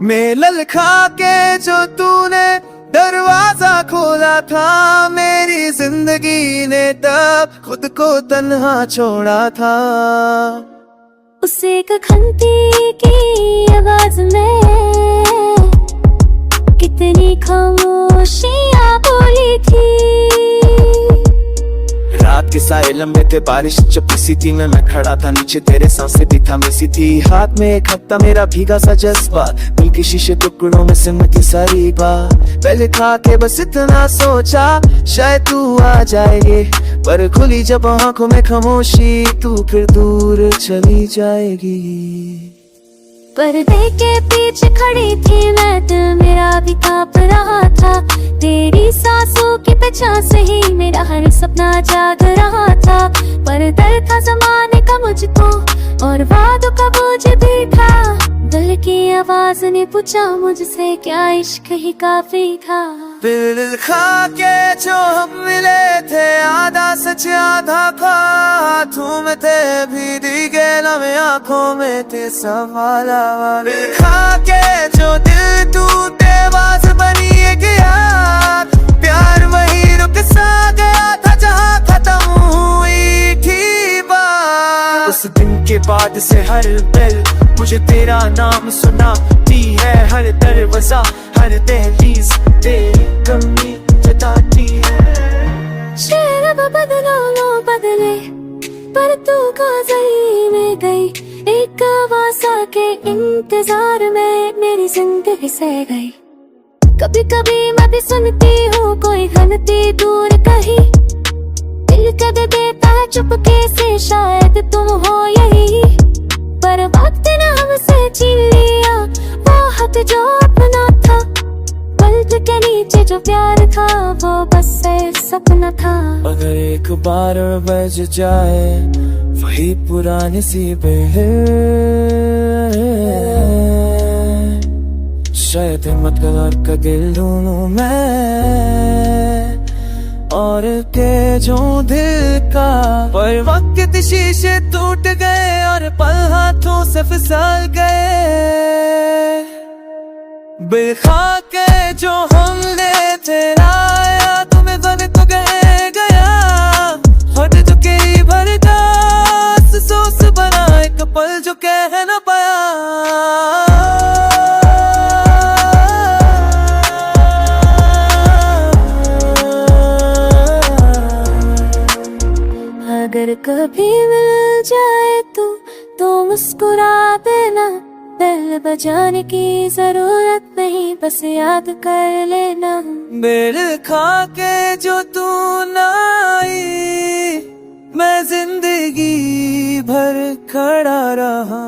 मेलल खा के जो तूने दरवाजा खोला था, मेरी जिंदगी ने तब खुद को तन्हा छोड़ा था। उस एक घंटी की आवाज में कितनी खामोशियां बोली थी। रात के साए लंबे थे, बारिश चुपी सी थी। मैं खड़ा था नीचे, तेरे सांसें भी थामी सी थी। हाथ में एक हफ्ता मेरा भीगा सा जज्बा, दिल के शीशे टुकड़ों में सिमटी सारी बात। पहले था के बस इतना सोचा शायद तू आ जाएगी, पर खुली जब आंखों में खामोशी तू फिर दूर चली जाएगी। पर्दे के पीछे खड़ी थी मैं, दिल मेरा भी कांप रहा था। तेरी सांसों की पहचान से ही मेरा हर सपना जाग रहा था। पर डर था जमाने का मुझको और वादों का बोझ भी था। दिल की आवाज ने पूछा मुझसे, क्या इश्क ही काफी था। दिल खा के जो हम मिले थे, आधा सच आधा था। हाथों में थे भीगी लम्हे, आंखों में थे सवाल। दिल खा के जो दिल टूटे, आवाज बनी एक याद। प्यार वही रुक सा गया था जहाँ खत्म हुई थी बात। उस दिन के बाद से हर दिल मुझे तेरा नाम सुनाती है। हर दरवाजा हर दहलीज तेरी कमी जताती है। शेर बदलो लो बदले, पर तू काजली में गई। एक आवाज़ के इंतजार में मेरी जिंदगी सह गई। कभी कभी मैं भी सुनती हूँ कोई घंटी दूर कहीं, दिल कद देता है चुपके से, शायद तुम हो यही। पर वक्त ने हमसे छीन लिया वो हक जो अपना था। पलट के नीचे जो प्यार था वो बस एक सपना था। अगर एक बार बज जाए वही पुरानी सी बेल, शायद हिम्मत का दिल ढूंढूं मैं और के जो दिल का। पर वक्त शीशे टूट गए और पल हाथों से फिसल गए। बिल खा के जो हमने तेरा आया, तुम्हें ज़रे तो कह गया। हट चुके भरदास सोस बना एक पल जो कह न पाया। अगर कभी मिल जाए तो मुस्कुरा देना। दिल बजाने की जरूरत नहीं, बस याद कर लेना। दिल खा के जो तू ना आई, मैं जिंदगी भर खड़ा रहा।